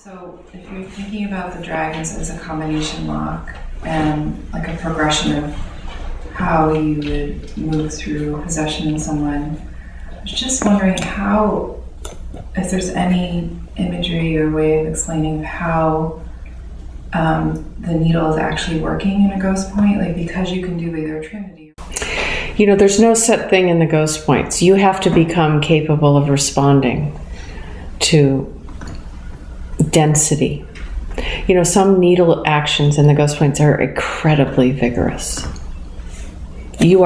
So if you're thinking about the dragons as a combination lock and like a progression of how you would move through possession in someone, I was just wondering how, if there's any imagery or way of explaining how the needle is actually working in a ghost point, like because you can do either trinity. You know, there's no set thing in the ghost points. You have to become capable of responding to density. You know, some needle actions in the ghost points are incredibly vigorous. It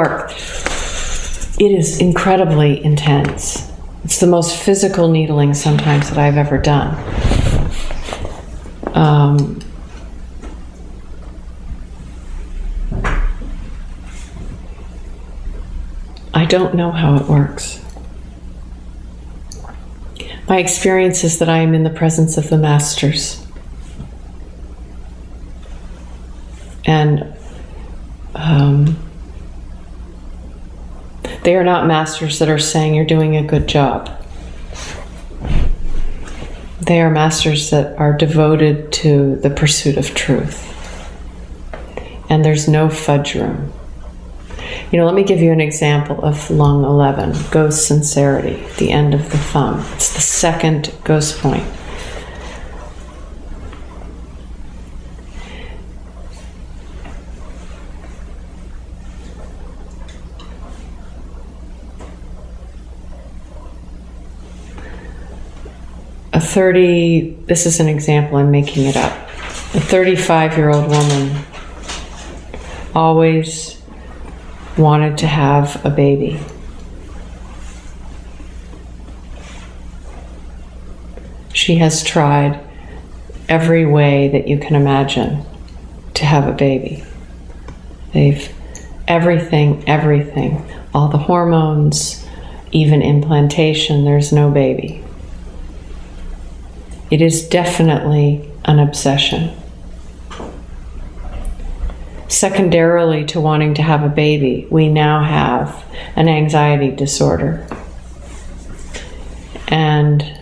is incredibly intense. It's the most physical needling sometimes that I've ever done. I don't know how it works. My experience is that I am in the presence of the masters. And they are not masters that are saying you're doing a good job. They are masters that are devoted to the pursuit of truth. And there's no fudge room. You know, let me give you an example of lung 11, ghost sincerity, the end of the thumb. It's the second ghost point. This is an example, I'm making it up. A 35-year-old woman always wanted to have a baby. She has tried every way that you can imagine to have a baby. Everything, all the hormones, even implantation, there's no baby. It is definitely an obsession. Secondarily to wanting to have a baby, we now have an anxiety disorder and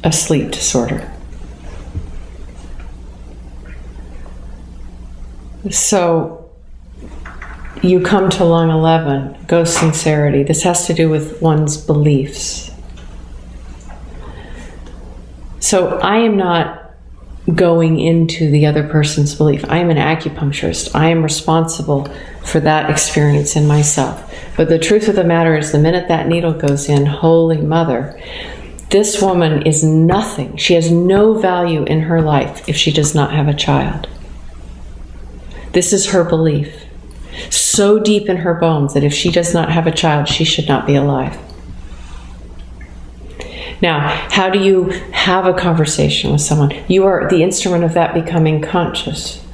a sleep disorder. So you come to lung 11, ghost sincerity. This has to do with one's beliefs. So I am not going into the other person's belief. I am an acupuncturist. I am responsible for that experience in myself. But the truth of the matter is, the minute that needle goes in, Holy Mother, this woman is nothing. She has no value in her life if she does not have a child. This is her belief. So deep in her bones that if she does not have a child, she should not be alive. Now, how do you have a conversation with someone? You are the instrument of that becoming conscious.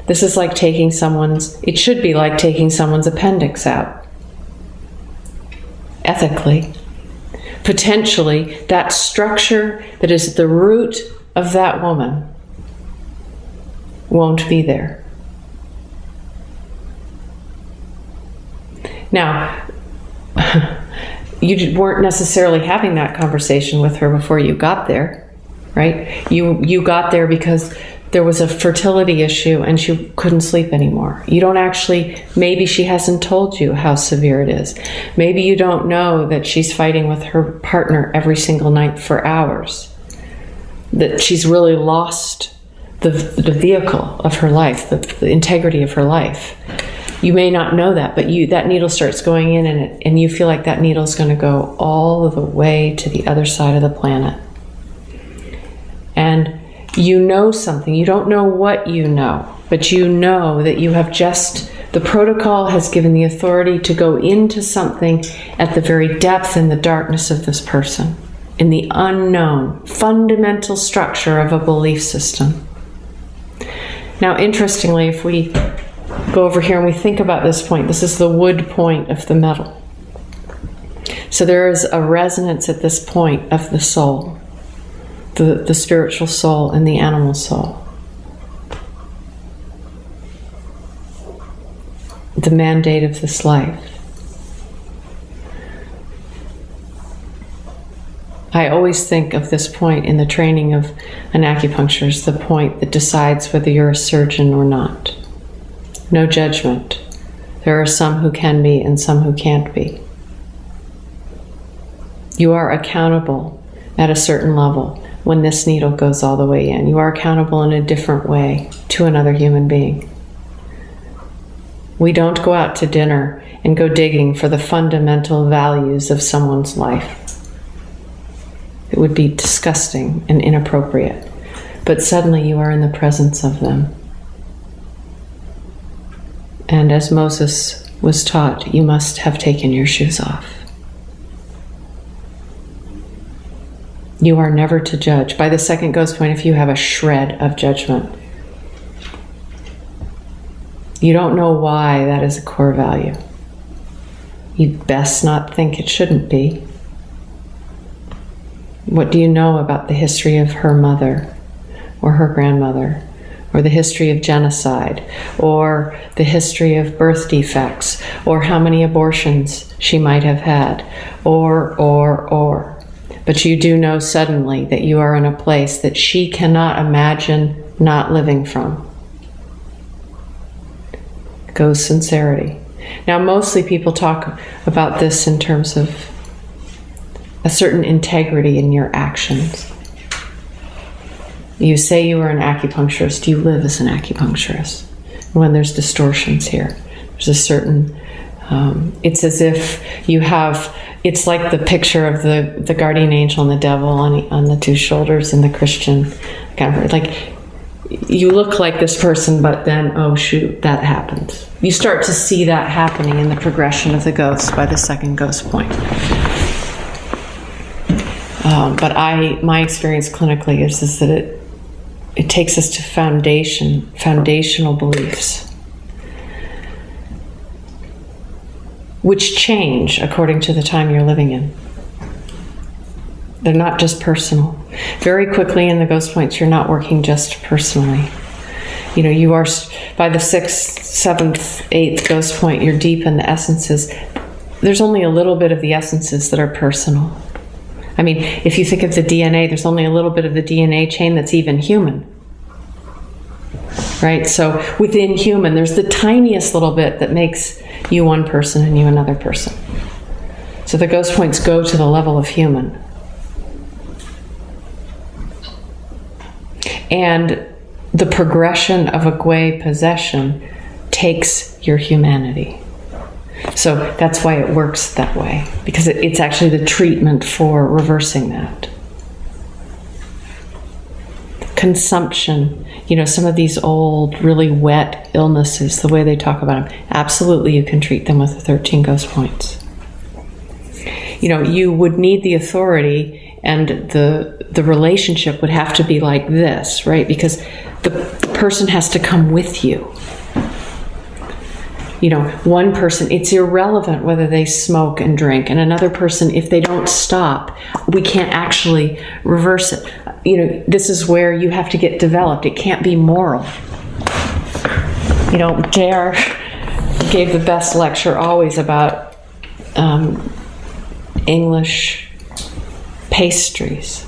This is like taking it should be like taking someone's appendix out. Ethically. Potentially, that structure that is at the root of that woman won't be there. Now, you weren't necessarily having that conversation with her before you got there, right? You got there because there was a fertility issue and she couldn't sleep anymore. You don't actually, maybe she hasn't told you how severe it is. Maybe you don't know that she's fighting with her partner every single night for hours. That she's really lost the vehicle of her life, the integrity of her life. You may not know that, but that needle starts going in and you feel like that needle is going to go all the way to the other side of the planet. And you know something. You don't know what you know, but you know that you have the protocol has given the authority to go into something at the very depth and the darkness of this person, in the unknown, fundamental structure of a belief system. Now, interestingly, if we go over here and we think about this point, this is the wood point of the metal. So there is a resonance at this point of the soul, the spiritual soul and the animal soul. The mandate of this life. I always think of this point in the training of an acupuncturist, the point that decides whether you're a surgeon or not. No judgment. There are some who can be and some who can't be. You are accountable at a certain level when this needle goes all the way in. You are accountable in a different way to another human being. We don't go out to dinner and go digging for the fundamental values of someone's life. It would be disgusting and inappropriate. But suddenly you are in the presence of them. And as Moses was taught, you must have taken your shoes off. You are never to judge. By the second ghost point, if you have a shred of judgment, you don't know why that is a core value. You'd best not think it shouldn't be. What do you know about the history of her mother or her grandmother, or the history of genocide, or the history of birth defects, or how many abortions she might have had, or. But you do know suddenly that you are in a place that she cannot imagine not living from. Goes sincerity. Now, mostly people talk about this in terms of a certain integrity in your actions. You say you are an acupuncturist, you live as an acupuncturist. When there's distortions here, there's a certain, it's as if you have, it's like the picture of the guardian angel and the devil on the two shoulders in the Christian kind of, like, you look like this person, but then, oh shoot, that happens. You start to see that happening in the progression of the ghost by the second ghost point. But my experience clinically is that it takes us to foundational beliefs, which change according to the time you're living in. They're not just personal. Very quickly in the ghost points, you're not working just personally. You know, you are, by the 6th, 7th, 8th ghost point, you're deep in the essences. There's only a little bit of the essences that are personal. I mean, if you think of the DNA, there's only a little bit of the DNA chain that's even human. Right? So within human, there's the tiniest little bit that makes you one person and you another person. So the ghost points go to the level of human. And the progression of a Gui possession takes your humanity. So that's why it works that way, because it's actually the treatment for reversing that. Consumption, you know, some of these old, really wet illnesses, the way they talk about them, absolutely you can treat them with the 13 ghost points. You know, you would need the authority, and the relationship would have to be like this, right? Because the person has to come with you. You know, one person, it's irrelevant whether they smoke and drink, and another person, if they don't stop, we can't actually reverse it. You know, this is where you have to get developed. It can't be moral. You know, JR gave the best lecture always about English pastries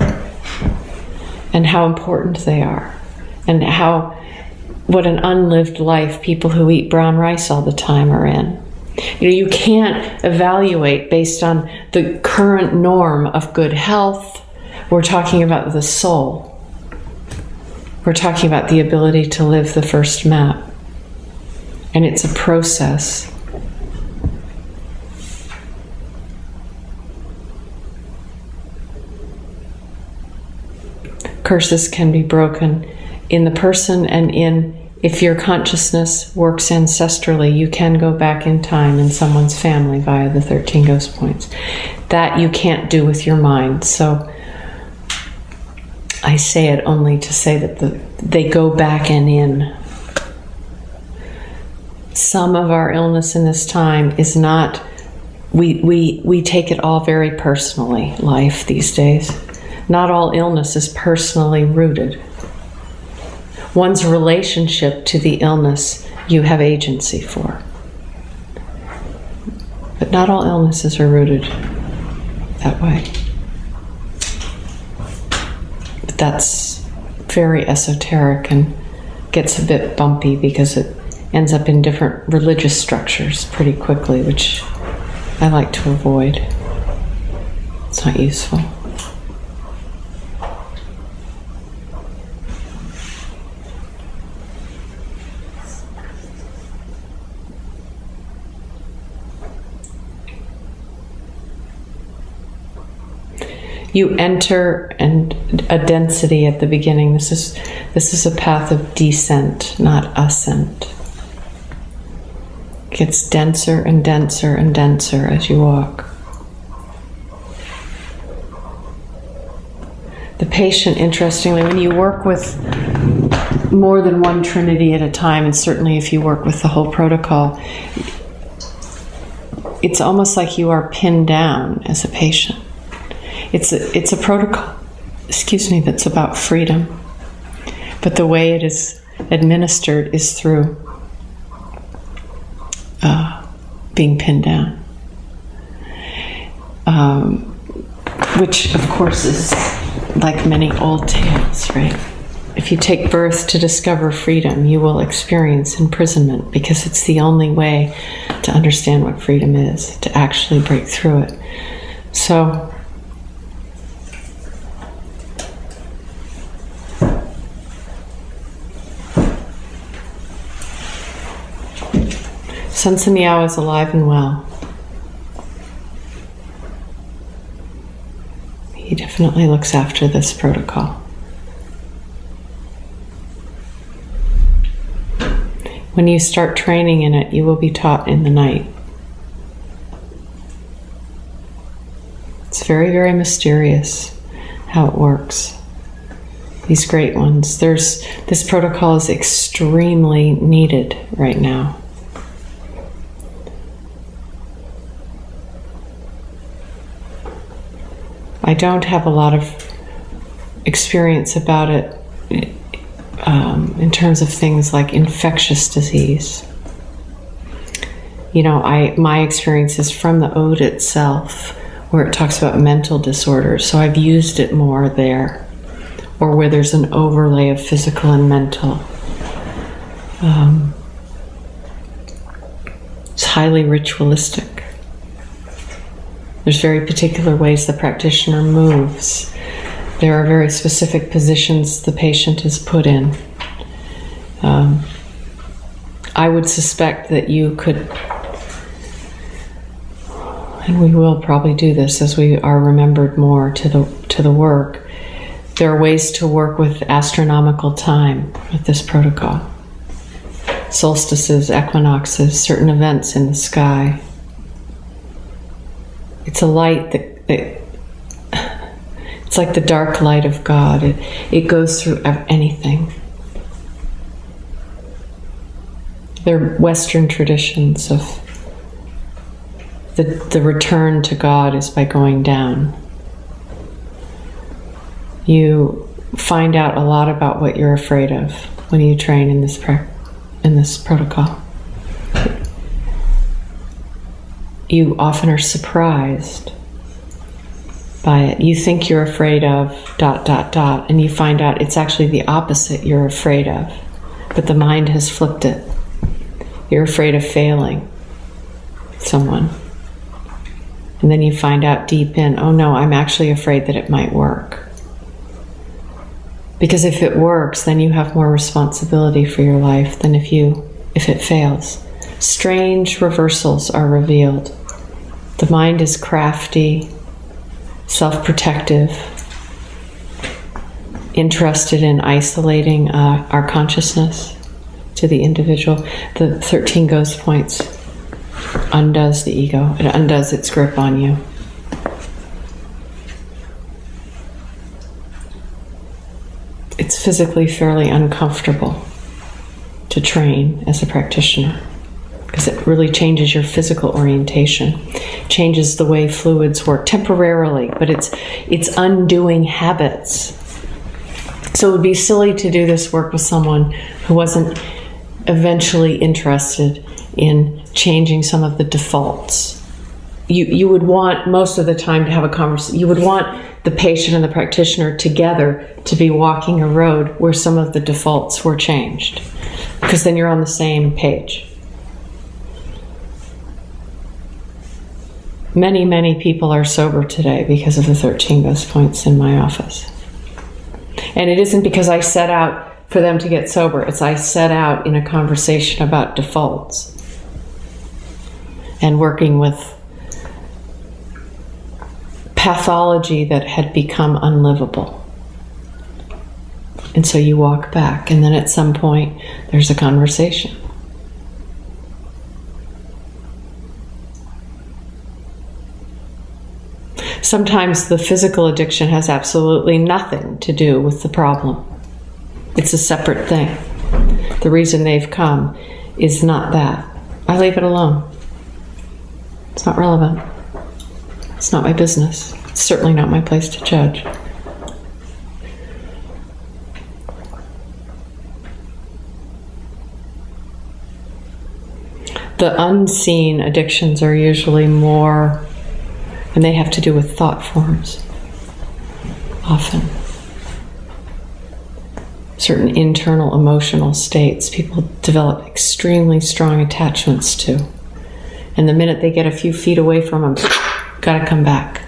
and how important they are, and what an unlived life people who eat brown rice all the time are in. You know, you can't evaluate based on the current norm of good health. We're talking about the soul. We're talking about the ability to live the first map. And it's a process. Curses can be broken in the person, and if your consciousness works ancestrally, you can go back in time in someone's family via the 13 ghost points. That you can't do with your mind. So I say it only to say that they go back and in. Some of our illness in this time is not, we take it all very personally, life these days. Not all illness is personally rooted. One's relationship to the illness you have agency for. But not all illnesses are rooted that way. But that's very esoteric and gets a bit bumpy because it ends up in different religious structures pretty quickly, which I like to avoid. It's not useful. You enter a density at the beginning. This is a path of descent, not ascent. It gets denser and denser and denser as you walk. The patient, interestingly, when you work with more than one Trinity at a time, and certainly if you work with the whole protocol, it's almost like you are pinned down as a patient. It's a protocol, that's about freedom. But the way it is administered is through being pinned down. Which, of course, is like many old tales, right? If you take birth to discover freedom, you will experience imprisonment, because it's the only way to understand what freedom is, to actually break through it. So, Sense Meow is alive and well. He definitely looks after this protocol. When you start training in it, you will be taught in the night. It's very, very mysterious how it works. These great ones. This protocol is extremely needed right now. I don't have a lot of experience about it in terms of things like infectious disease. You know, my experience is from the Ode itself, where it talks about mental disorders, so I've used it more there, or where there's an overlay of physical and mental. It's highly ritualistic. There's very particular ways the practitioner moves. There are very specific positions the patient is put in. I would suspect that you could, and we will probably do this as we are remembered more to the work. There are ways to work with astronomical time with this protocol. Solstices, equinoxes, certain events in the sky. It's a light that it's like the dark light of God. It goes through anything. There are Western traditions of the return to God is by going down. You find out a lot about what you're afraid of when you train in this protocol. You often are surprised by it. You think you're afraid of ... and you find out it's actually the opposite you're afraid of, but the mind has flipped it. You're afraid of failing someone. And then you find out deep in, oh no, I'm actually afraid that it might work. Because if it works, then you have more responsibility for your life than if it fails. Strange reversals are revealed. The mind is crafty, self-protective, interested in isolating our consciousness to the individual. The 13 ghost points undoes the ego. It undoes its grip on you. It's physically fairly uncomfortable to train as a practitioner, because it really changes your physical orientation, changes the way fluids work temporarily, but it's undoing habits. So it would be silly to do this work with someone who wasn't eventually interested in changing some of the defaults you would want most of the time to have a conversation. You would want the patient and the practitioner together to be walking a road where some of the defaults were changed, because then you're on the same page. Many, many people are sober today because of the 13 ghost points in my office. And it isn't because I set out for them to get sober. It's I set out in a conversation about defaults and working with pathology that had become unlivable. And so you walk back, and then at some point there's a conversation. Sometimes the physical addiction has absolutely nothing to do with the problem. It's a separate thing. The reason they've come is not that. I leave it alone. It's not relevant. It's not my business. It's certainly not my place to judge. The unseen addictions are usually more, and they have to do with thought forms, often. Certain internal emotional states people develop extremely strong attachments to. And the minute they get a few feet away from them, gotta come back.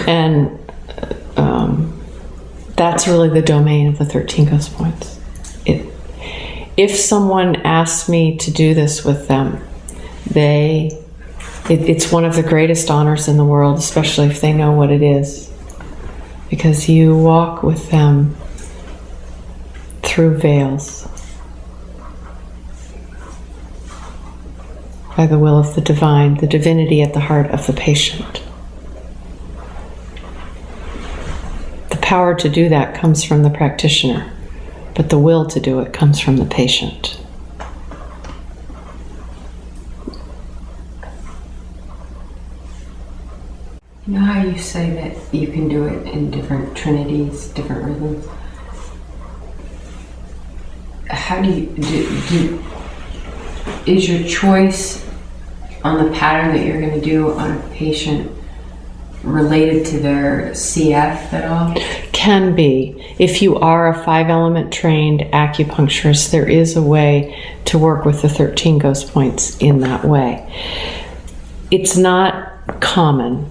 And that's really the domain of the 13 ghost points. If someone asks me to do this with them, it's one of the greatest honors in the world, especially if they know what it is. Because you walk with them through veils by the will of the divine, the divinity at the heart of the patient. The power to do that comes from the practitioner, but the will to do it comes from the patient. You know how you say that you can do it in different trinities, different rhythms? How do you is your choice on the pattern that you're going to do on a patient related to their CF at all? Can be. If you are a 5-element trained acupuncturist, there is a way to work with the 13 ghost points in that way. It's not common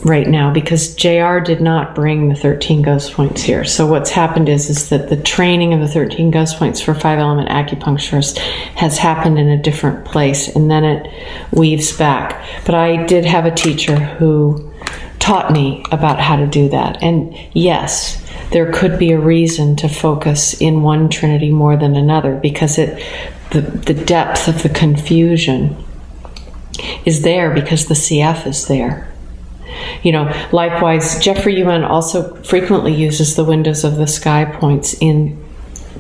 right now because JR did not bring the 13 ghost points here. So what's happened is that the training of the 13 ghost points for 5-element acupuncturists has happened in a different place, and then it weaves back. But I did have a teacher who taught me about how to do that. And yes, there could be a reason to focus in one trinity more than another, because the depth of the confusion is there because the CF is there. You know, likewise, Jeffrey Yuan also frequently uses the windows of the sky points in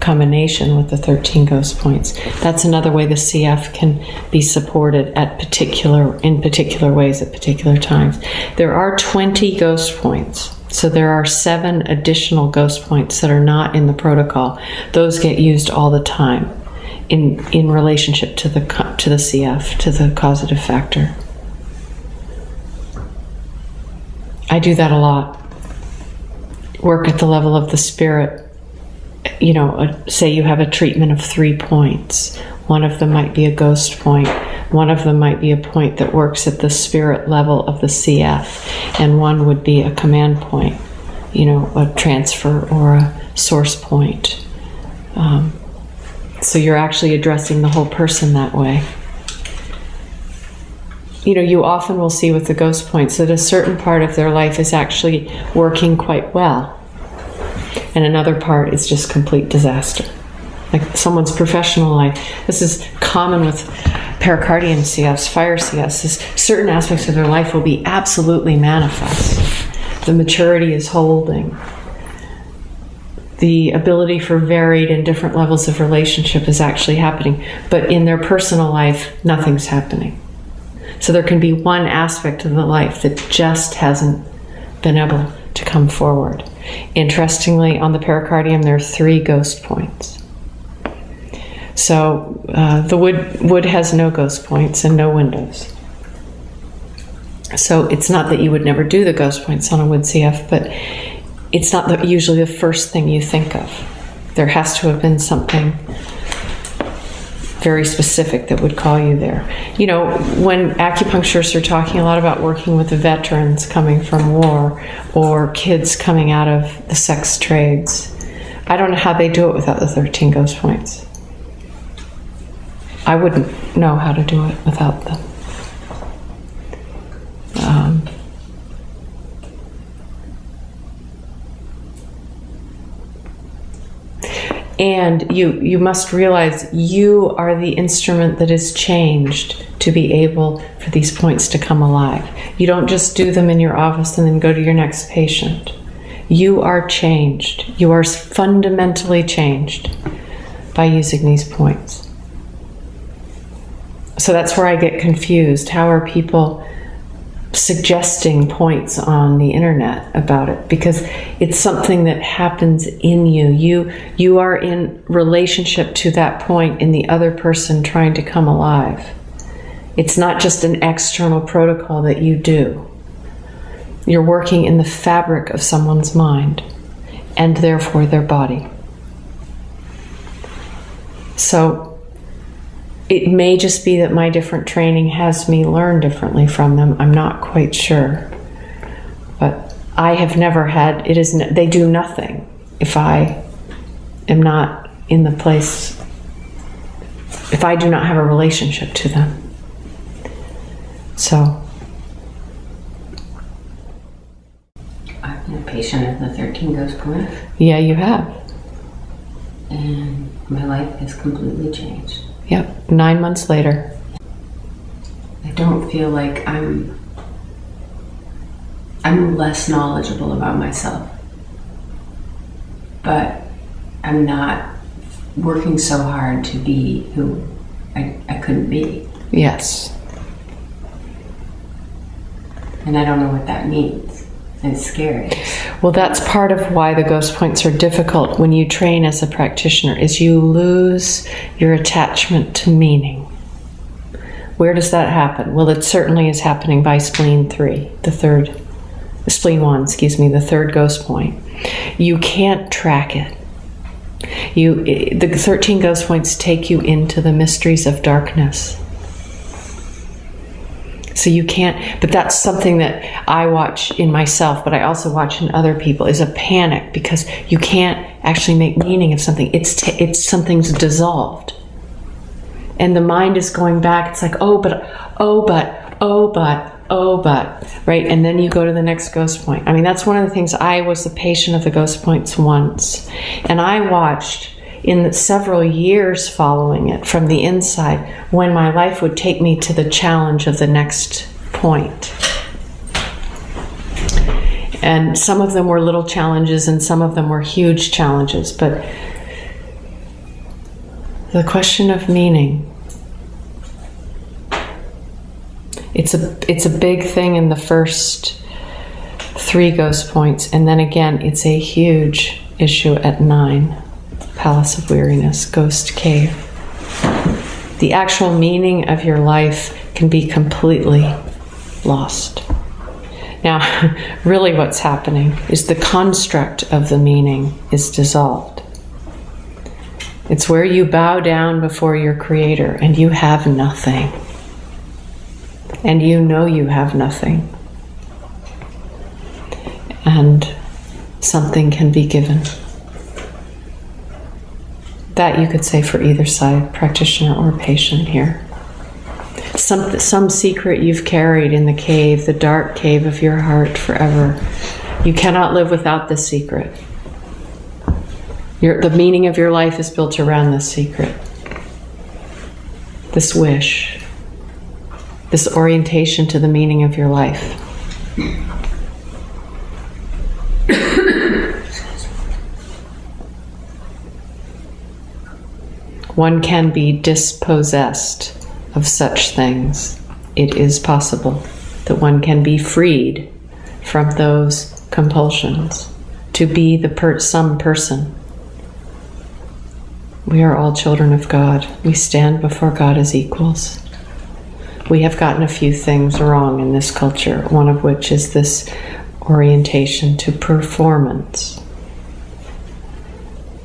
combination with the 13 ghost points. That's another way the CF can be supported in particular ways at particular times. There are 20 ghost points, so there are 7 additional ghost points that are not in the protocol. Those get used all the time in relationship to the CF, to the causative factor. I do that a lot. Work at the level of the spirit. You know, say you have a treatment of 3 points. One of them might be a ghost point. One of them might be a point that works at the spirit level of the CF. And one would be a command point, you know, a transfer or a source point. So you're actually addressing the whole person that way. You know, you often will see with the ghost points that a certain part of their life is actually working quite well, and another part is just complete disaster. Like someone's professional life. This is common with pericardium CFs, fire CFs. Certain aspects of their life will be absolutely manifest. The maturity is holding. The ability for varied and different levels of relationship is actually happening, but in their personal life, nothing's happening. So there can be one aspect of the life that just hasn't been able to come forward. Interestingly, on the pericardium, there are 3 ghost points. So the wood has no ghost points and no windows. So it's not that you would never do the ghost points on a wood CF, but it's not usually the first thing you think of. There has to have been something very specific that would call you there. You know, when acupuncturists are talking a lot about working with the veterans coming from war or kids coming out of the sex trades, I don't know how they do it without the 13 ghost points. I wouldn't know how to do it without them. And you must realize you are the instrument that is changed to be able for these points to come alive. You don't just do them in your office and then go to your next patient. You are changed. You are fundamentally changed by using these points. So that's where I get confused. How are people suggesting points on the internet about it? Because it's something that happens in you. You are in relationship to that point in the other person trying to come alive. It's not just an external protocol that you do. You're working in the fabric of someone's mind and therefore their body. So it may just be that my different training has me learn differently from them. I'm not quite sure. But I have never had, they do nothing if I am not in the place, if I do not have a relationship to them. So. I've been a patient of the 13 ghost points. Yeah, you have. And my life has completely changed. Yep, 9 months later. I don't feel like I'm less knowledgeable about myself. But I'm not working so hard to be who I couldn't be. Yes. And I don't know what that means. It's scary. Well, that's part of why the ghost points are difficult when you train as a practitioner, is you lose your attachment to meaning. Where does that happen? Well, it certainly is happening by spleen 3, spleen 1, the third ghost point. You can't track it. The 13 ghost points take you into the mysteries of darkness. So you can't, but that's something that I watch in myself, but I also watch in other people, is a panic, because you can't actually make meaning of something. It's something's dissolved. And the mind is going back. It's like, oh, but, right? And then you go to the next ghost point. I mean, that's one of the things. I was the patient of the ghost points once, and I watched in the several years following it from the inside when my life would take me to the challenge of the next point. And some of them were little challenges and some of them were huge challenges, but the question of meaning, it's a big thing in the first 3 ghost points, and then again it's a huge issue at 9. Palace of Weariness, Ghost Cave. The actual meaning of your life can be completely lost. Now, really what's happening is the construct of the meaning is dissolved. It's where you bow down before your Creator and you have nothing. And you know you have nothing. And something can be given. That you could say for either side, practitioner or patient here. Some secret you've carried in the cave, the dark cave of your heart forever. You cannot live without this secret. The meaning of your life is built around this secret. This wish. This orientation to the meaning of your life. One can be dispossessed of such things. It is possible that one can be freed from those compulsions to be some person. We are all children of God. We stand before God as equals. we have gotten a few things wrong in this culture, one of which is this orientation to performance.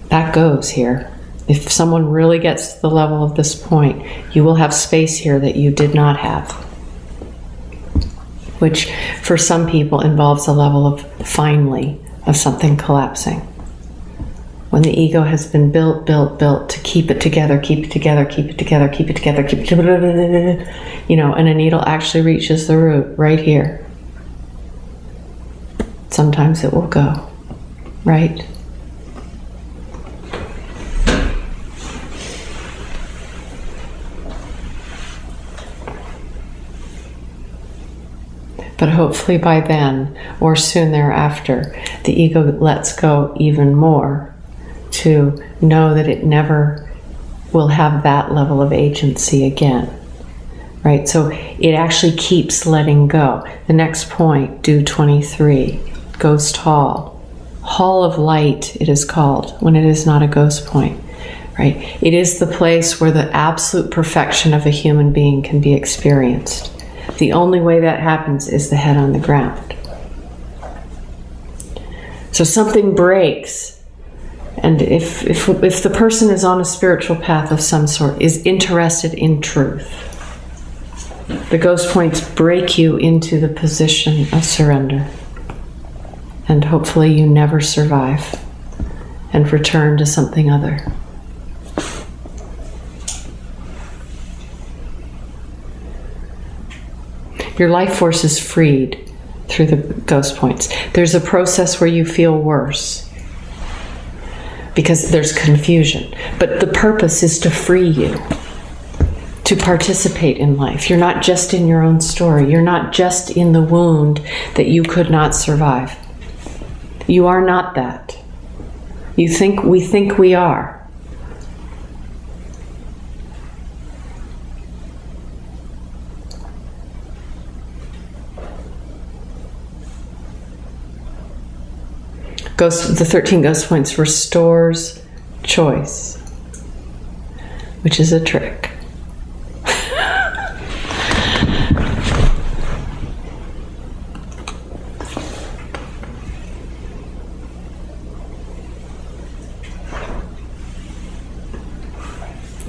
That goes here. If someone really gets to the level of this point, you will have space here that you did not have, which for some people involves a level of finally of something collapsing. When the ego has been built to keep it together, keep it together, keep it together, keep it together, keep it together, and a needle actually reaches the root right here. Sometimes it will go, right? But hopefully by then, or soon thereafter, the ego lets go even more to know that it never will have that level of agency again. Right? So it actually keeps letting go. The next point, do 23, Ghost Hall. Hall of Light, it is called, when it is not a ghost point. Right? It is the place where the absolute perfection of a human being can be experienced. The only way that happens is the head on the ground. So something breaks, and if the person is on a spiritual path of some sort, is interested in truth, the ghost points break you into the position of surrender. And hopefully you never survive and return to something other. Your life force is freed through the ghost points. There's a process where you feel worse because there's confusion. But the purpose is to free you, to participate in life. You're not just in your own story. You're not just in the wound that you could not survive. You are not that. We think we are. The 13 ghost points restores choice, which is a trick.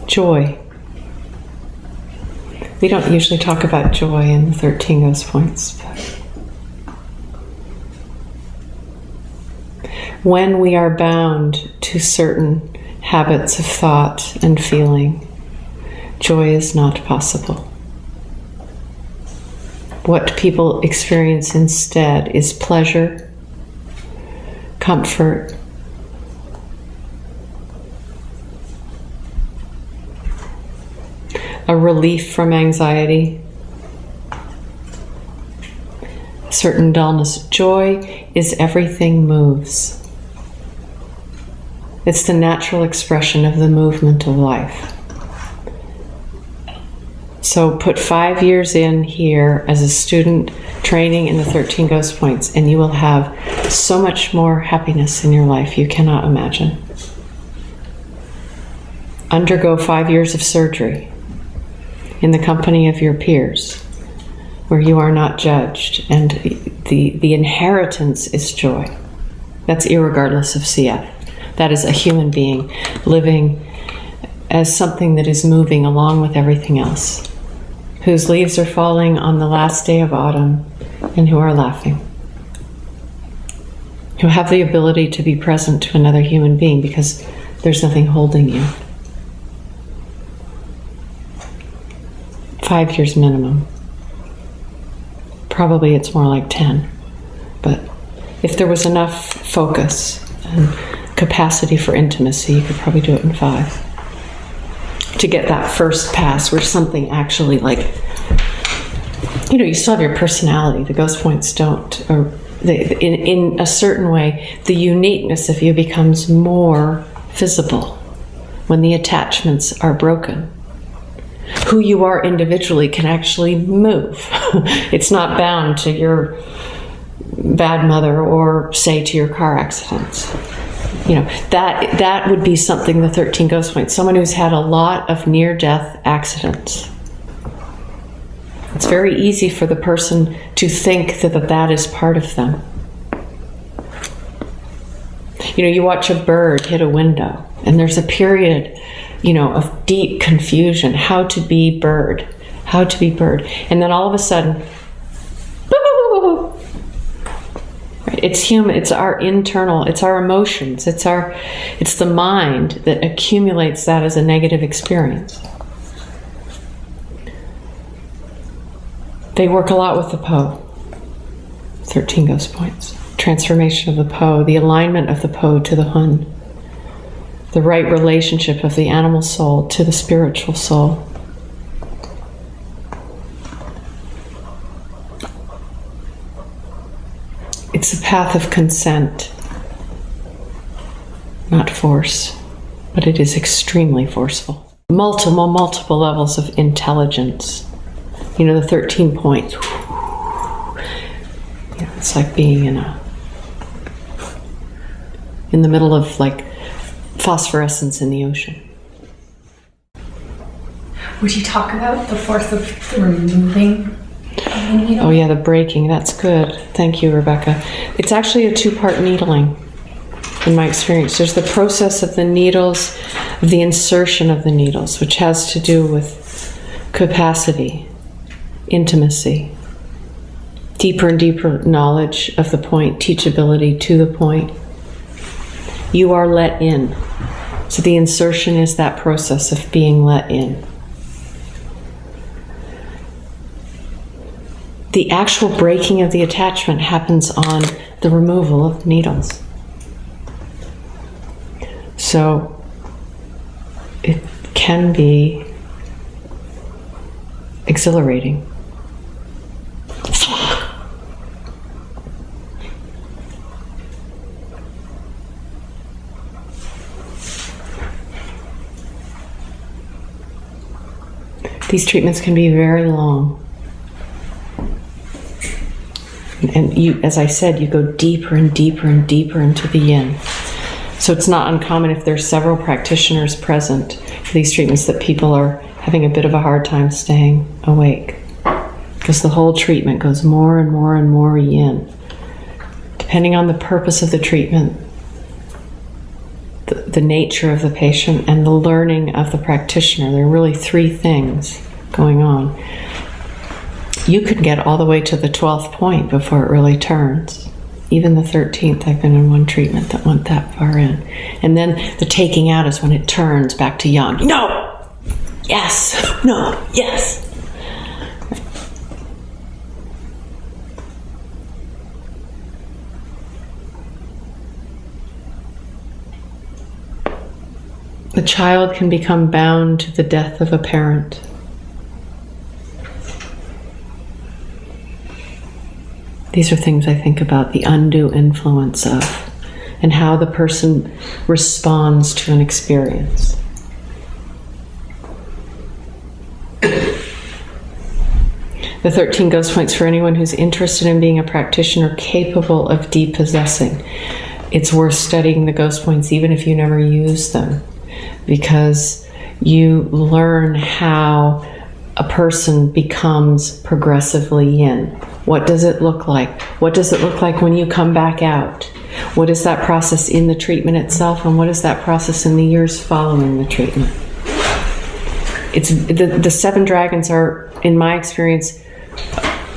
Joy. We don't usually talk about joy in the 13 ghost points, but when we are bound to certain habits of thought and feeling, joy is not possible. What people experience instead is pleasure, comfort, a relief from anxiety, certain dullness. Joy is everything moves. It's the natural expression of the movement of life. So put 5 years in here as a student training in the 13 ghost points, and you will have so much more happiness in your life you cannot imagine. Undergo 5 years of surgery in the company of your peers, where you are not judged, and the inheritance is joy. That's irregardless of CF. That is a human being living as something that is moving along with everything else, whose leaves are falling on the last day of autumn and who are laughing, who have the ability to be present to another human being because there's nothing holding you. 5 years minimum. Probably it's more like 10. But if there was enough focus and capacity for intimacy, you could probably do it in 5. To get that first pass where something actually you still have your personality. The ghost points don't. Or in a certain way, the uniqueness of you becomes more visible when the attachments are broken. Who you are individually can actually move. It's not bound to your bad mother or, say, to your car accidents. That would be something, the 13 ghost points. Someone who's had a lot of near-death accidents. it's very easy for the person to think that is part of them. You watch a bird hit a window, and there's a period, of deep confusion. How to be bird. And then all of a sudden, it's human, it's our internal, it's our emotions, it's the mind that accumulates that as a negative experience. They work a lot with the Po. 13 ghost points. Transformation of the Po, the alignment of the Po to the Hun, the right relationship of the animal soul to the spiritual soul. It's a path of consent, not force, but it is extremely forceful. Multiple levels of intelligence. The 13 points. It's like being in the middle of phosphorescence in the ocean. Would you talk about the force of the removing of the needle? Oh yeah, the breaking. That's good. Thank you, Rebecca. It's actually a 2-part needling, in my experience. There's the process of the needles, the insertion of the needles, which has to do with capacity, intimacy, deeper and deeper knowledge of the point, teachability to the point. You are let in. So the insertion is that process of being let in. The actual breaking of the attachment happens on the removal of needles. So it can be exhilarating. These treatments can be very long. And as I said, you go deeper and deeper and deeper into the yin. So it's not uncommon if there's several practitioners present for these treatments that people are having a bit of a hard time staying awake, because the whole treatment goes more and more and more yin. Depending on the purpose of the treatment, the nature of the patient, and the learning of the practitioner, there are really 3 things going on. You could get all the way to the 12th point before it really turns. Even the 13th, I've been in one treatment that went that far in. And then the taking out is when it turns back to yang. No! Yes! No! Yes! The child can become bound to the death of a parent. These are things I think about, the undue influence of, and how the person responds to an experience. The 13 ghost points for anyone who's interested in being a practitioner capable of depossessing. It's worth studying the ghost points even if you never use them, because you learn how a person becomes progressively yin. What does it look like? What does it look like when you come back out? What is that process in the treatment itself, and what is that process in the years following the treatment? It's the 7 dragons are, in my experience,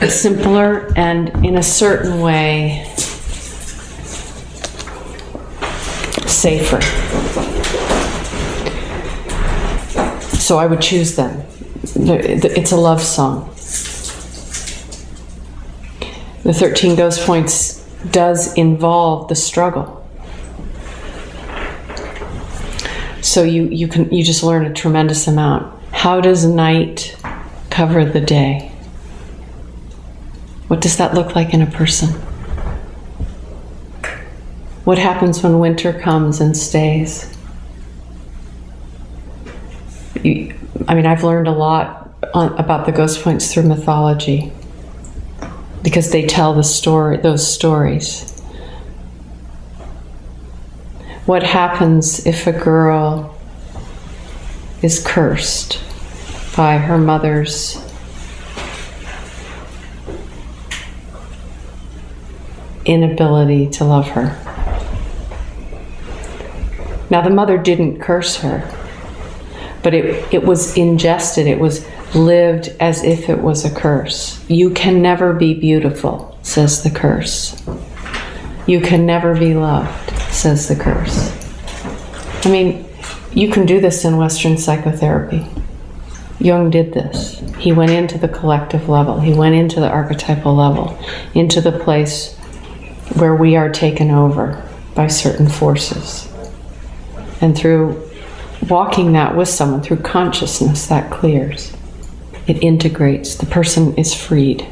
simpler and in a certain way safer. So I would choose them. It's a love song. The 13 ghost points does involve the struggle. So you just learn a tremendous amount. How does night cover the day? What does that look like in a person? What happens when winter comes and stays? I've learned a lot about the ghost points through mythology, because they tell those stories. What happens if a girl is cursed by her mother's inability to love her. Now, the mother didn't curse her, but it was ingested, it was lived as if it was a curse. You can never be beautiful, says the curse. You can never be loved, says the curse. I mean, you can do this in Western psychotherapy. Jung did this. He went into the collective level. He went into the archetypal level, into the place where we are taken over by certain forces. And through walking that with someone, through consciousness, that clears. It integrates. The person is freed.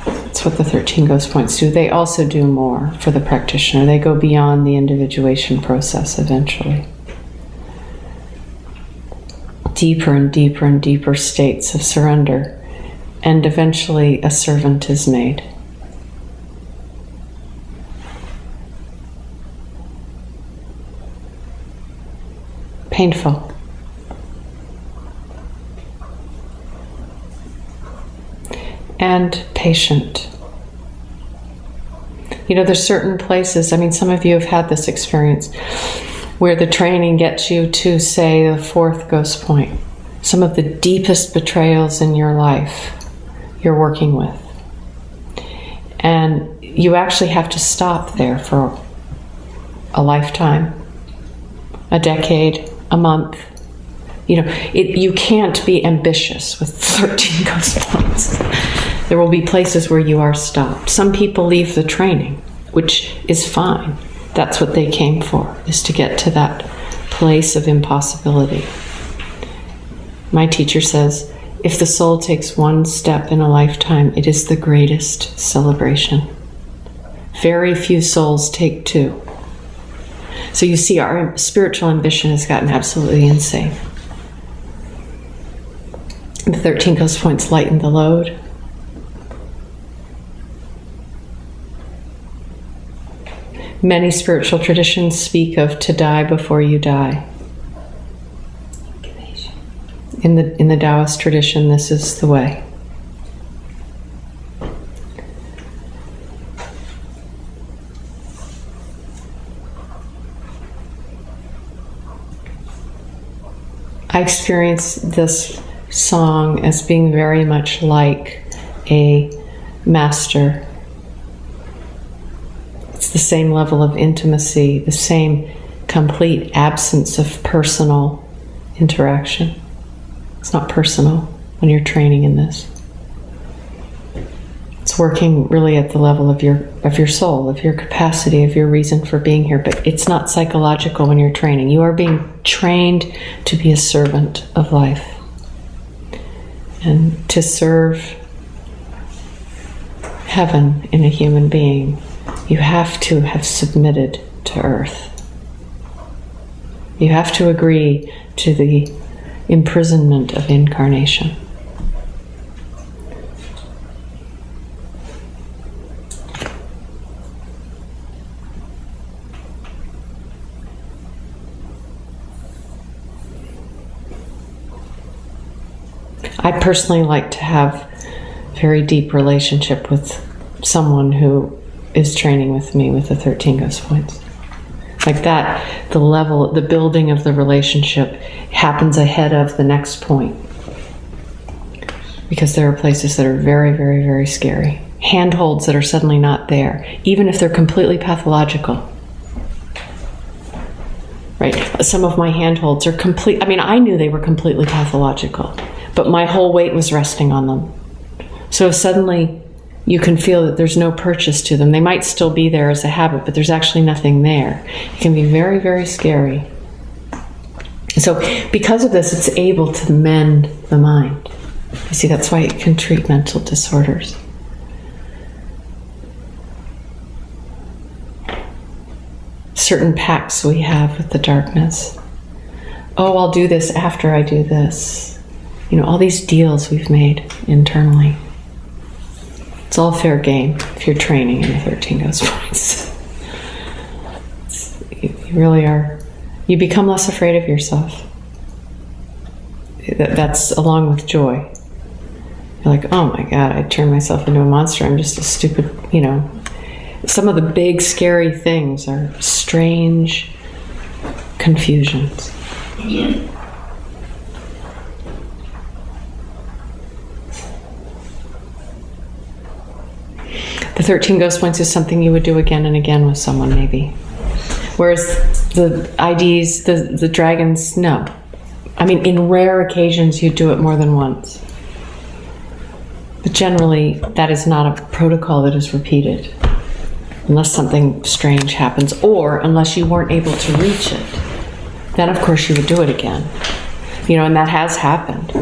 That's what the 13 ghost points do. They also do more for the practitioner. They go beyond the individuation process eventually. Deeper and deeper and deeper states of surrender. And eventually a servant is made. Painful. And patient. You know, there's certain places, I mean, some of you have had this experience where the training gets you to, say, the 4th ghost point. Some of the deepest betrayals in your life you're working with. And you actually have to stop there for a lifetime, a decade, a month. You know, you can't be ambitious with 13 ghost points. There will be places where you are stopped. Some people leave the training, which is fine. That's what they came for, is to get to that place of impossibility. My teacher says, if the soul takes one step in a lifetime, it is the greatest celebration. Very few souls take 2. So you see, our spiritual ambition has gotten absolutely insane. The 13 ghost points lighten the load. Many spiritual traditions speak of to die before you die. In the Taoist tradition, this is the way. I experience this song as being very much like a master. It's the same level of intimacy, the same complete absence of personal interaction. It's not personal when you're training in this. It's working really at the level of your soul, of your capacity, of your reason for being here. But it's not psychological when you're training. You are being trained to be a servant of life and to serve heaven in a human being. You have to have submitted to earth. You have to agree to the imprisonment of incarnation. I personally like to have a very deep relationship with someone who is training with me with the 13 ghost points. Like that, the level, the building of the relationship happens ahead of the next point. Because there are places that are very, very, very scary. Handholds that are suddenly not there, even if they're completely pathological. Right? Some of my handholds are complete. I mean, I knew they were completely pathological, but my whole weight was resting on them. So suddenly you can feel that there's no purchase to them. They might still be there as a habit, but there's actually nothing there. It can be very, very scary. So because of this, it's able to mend the mind. You see, that's why it can treat mental disorders. Certain pacts we have with the darkness. Oh, I'll do this after I do this. You know, all these deals we've made internally. It's all fair game if you're training in the 13 ghost points. You really are. You become less afraid of yourself. That's along with joy. You're like, oh my God, I turned myself into a monster. I'm just a stupid, Some of the big scary things are strange confusions. The 13 ghost points is something you would do again and again with someone, maybe. Whereas the IDs, the dragons, no. I mean, in rare occasions, you do it more than once. But generally, that is not a protocol that is repeated. Unless something strange happens, or unless you weren't able to reach it. Then, of course, you would do it again. And that has happened.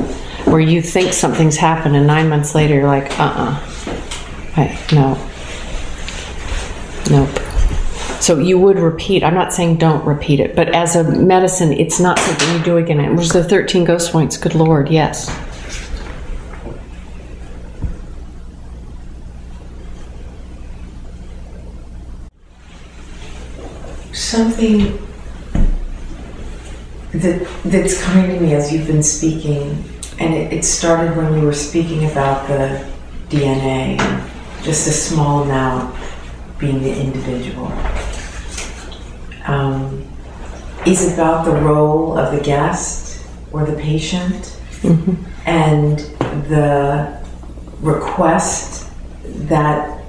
Where you think something's happened, and 9 months later, you're like, no. Nope. So you would repeat. I'm not saying don't repeat it, but as a medicine, it's not something you do again. It was the 13 ghost points. Good Lord, yes. Something that's coming to me as you've been speaking, and it started when you were speaking about the DNA, and just a small amount being the individual, is about the role of the guest or the patient, and the request that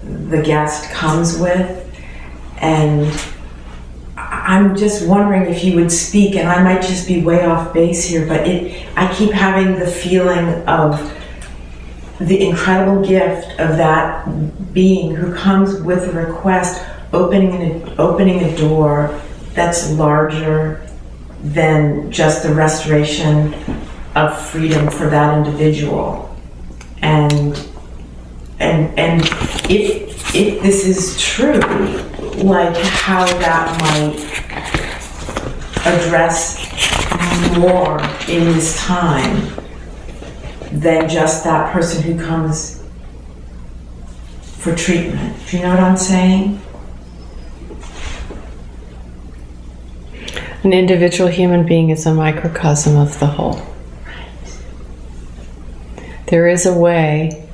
the guest comes with. And I'm just wondering if you would speak, and I might just be way off base here, but I keep having the feeling of the incredible gift of that being who comes with a request, opening a door that's larger than just the restoration of freedom for that individual. And if this is true, like how that might address more in this time than just that person who comes for treatment. Do you know what I'm saying? An individual human being is a microcosm of the whole. There is a way,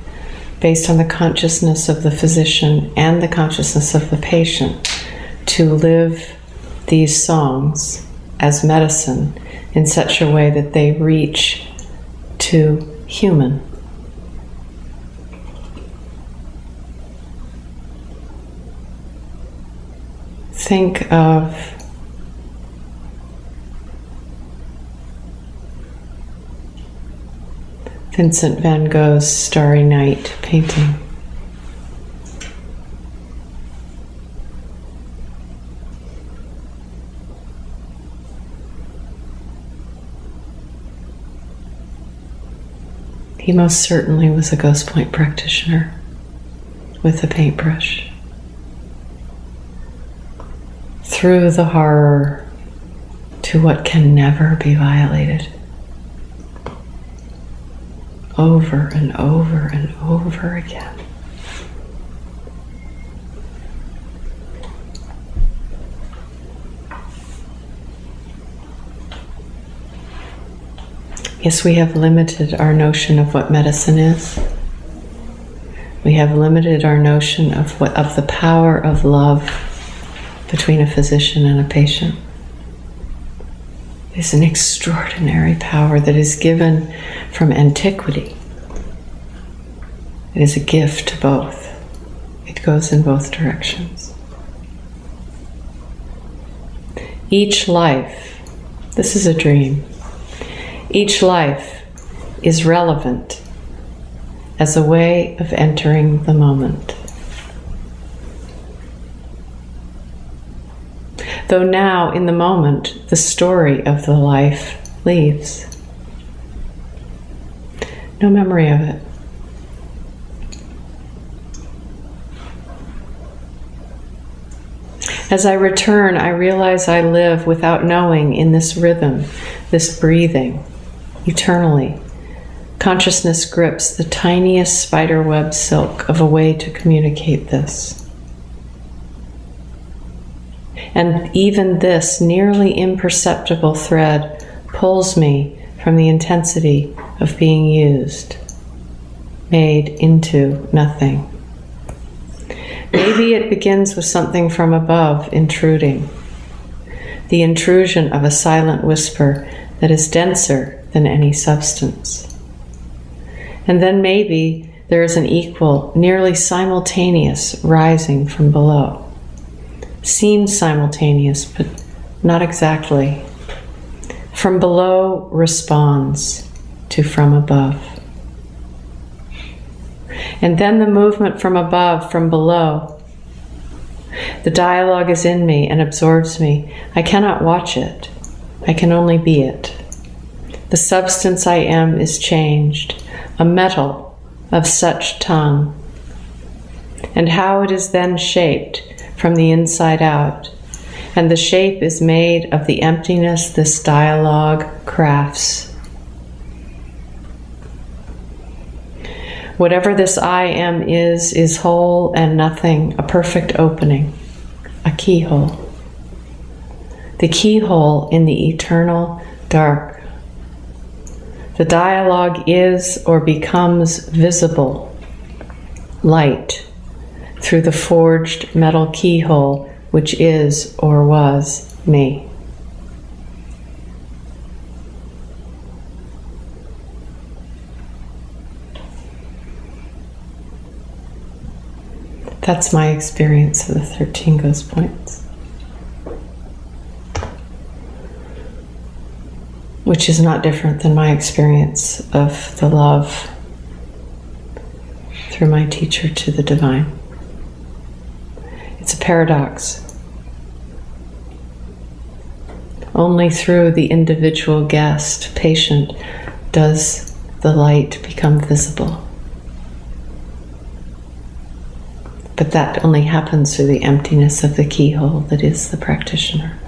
based on the consciousness of the physician and the consciousness of the patient, to live these songs as medicine in such a way that they reach to human. Think of Vincent van Gogh's Starry Night painting. He most certainly was a ghost point practitioner with a paintbrush. Through the horror to what can never be violated. Over and over and over again. Yes, we have limited our notion of what medicine is. We have limited our notion of the power of love between a physician and a patient. It's an extraordinary power that is given from antiquity. It is a gift to both. It goes in both directions. Each life, this is a dream, each life is relevant as a way of entering the moment. Though now, in the moment, the story of the life leaves. No memory of it. As I return, I realize I live without knowing in this rhythm, this breathing, eternally. Consciousness grips the tiniest spiderweb silk of a way to communicate this. And even this nearly imperceptible thread pulls me from the intensity of being used made into nothing. Maybe it begins with something from above intruding, the intrusion of a silent whisper that is denser than any substance. And then maybe there is an equal, nearly simultaneous rising from below. Seems simultaneous, but not exactly. From below responds to from above. And then the movement from above, from below. The dialogue is in me and absorbs me. I cannot watch it. I can only be it. The substance I am is changed, a metal of such tongue. And how it is then shaped from the inside out. And the shape is made of the emptiness this dialogue crafts. Whatever this I am is whole and nothing, a perfect opening, a keyhole. The keyhole in the eternal dark. The dialogue is or becomes visible, light, through the forged metal keyhole which is or was me. That's my experience of the 13 ghost points, which is not different than my experience of the love through my teacher to the divine. It's a paradox. Only through the individual guest, patient, does the light become visible. But that only happens through the emptiness of the keyhole that is the practitioner.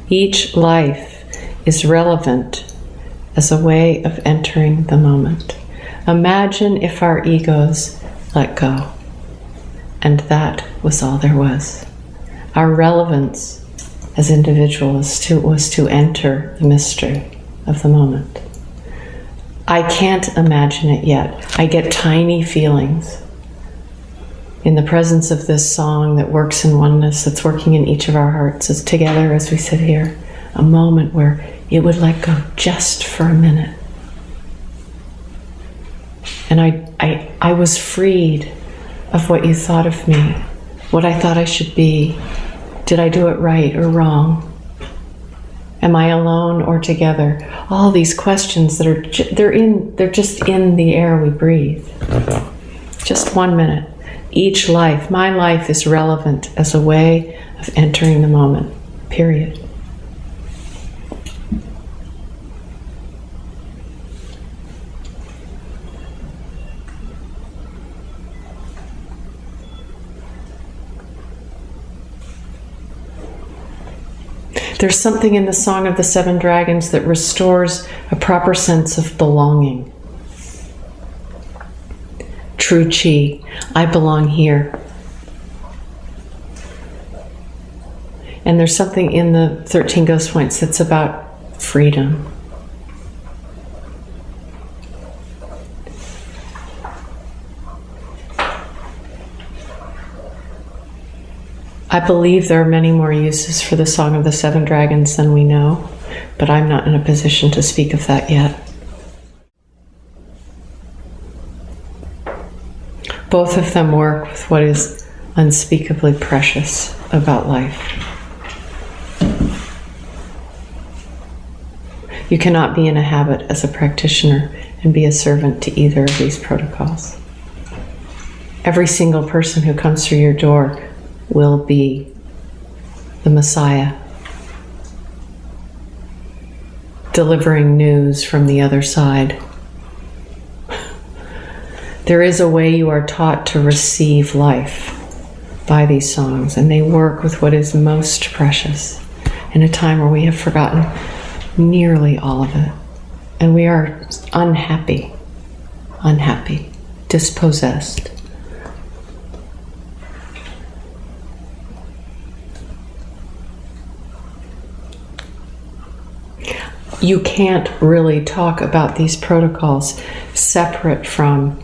Each life is relevant as a way of entering the moment. Imagine if our egos let go, and that was all there was. Our relevance as individuals was to enter the mystery of the moment. I can't imagine it yet. I get tiny feelings in the presence of this song that works in oneness, that's working in each of our hearts as together as we sit here, a moment where it would let go just for a minute. And I was freed of what you thought of me, what I thought I should be. Did I do it right or wrong? Am I alone or together? All these questions that are they're just in the air we breathe. Just 1 minute. Each life, my life, is relevant as a way of entering the moment. Period. There's something in the Song of the Seven Dragons that restores a proper sense of belonging. True Chi, I belong here. And there's something in the 13 Ghost Points that's about freedom. I believe there are many more uses for the Song of the Seven Dragons than we know, but I'm not in a position to speak of that yet. Both of them work with what is unspeakably precious about life. You cannot be in a habit as a practitioner and be a servant to either of these protocols. Every single person who comes through your door will be the Messiah, delivering news from the other side. There is a way you are taught to receive life by these songs, and they work with what is most precious in a time where we have forgotten nearly all of it, and we are unhappy, dispossessed. you can't really talk about these protocols separate from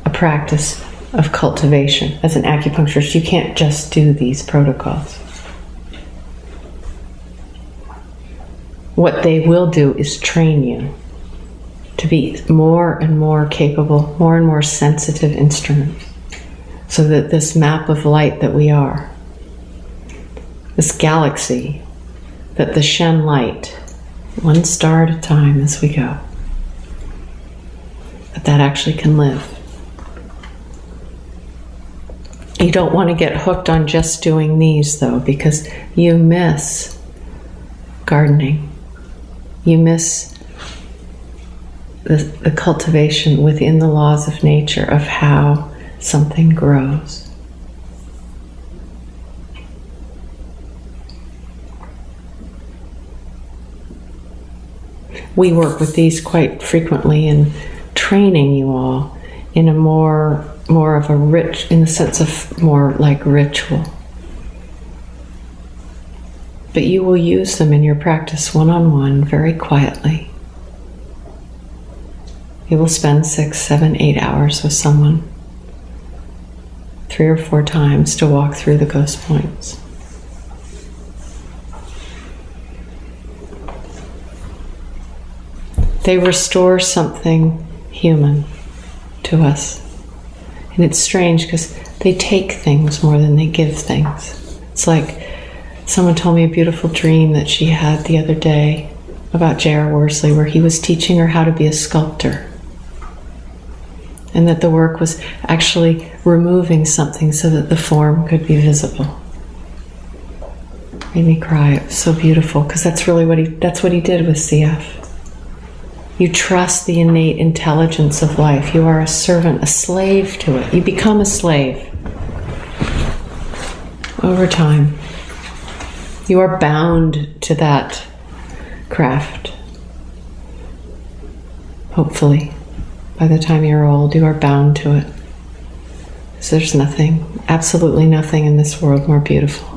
a practice of cultivation. As an acupuncturist, you can't just do these protocols. What they will do is train you to be more and more capable, more and more sensitive instruments, so that this map of light that we are, this galaxy, that the Shen light, one star at a time as we go, that actually can live. You don't want to get hooked on just doing these, though, because you miss gardening. You miss the cultivation within the laws of nature of how something grows. We work with these quite frequently in training you all in a more of a rich, in the sense of more like ritual. But you will use them in your practice one-on-one very quietly. You will spend 6, 7, 8 hours with someone 3 or 4 times to walk through the ghost points. They restore something human to us. And it's strange because they take things more than they give things. It's like someone told me a beautiful dream that she had the other day about J.R. Worsley, where he was teaching her how to be a sculptor. And that the work was actually removing something so that the form could be visible. Made me cry. It was so beautiful, because that's really what he did with CF. You trust the innate intelligence of life. You are a servant, a slave to it. You become a slave over time. You are bound to that craft. Hopefully, by the time you're old, you are bound to it. So there's nothing, absolutely nothing in this world more beautiful.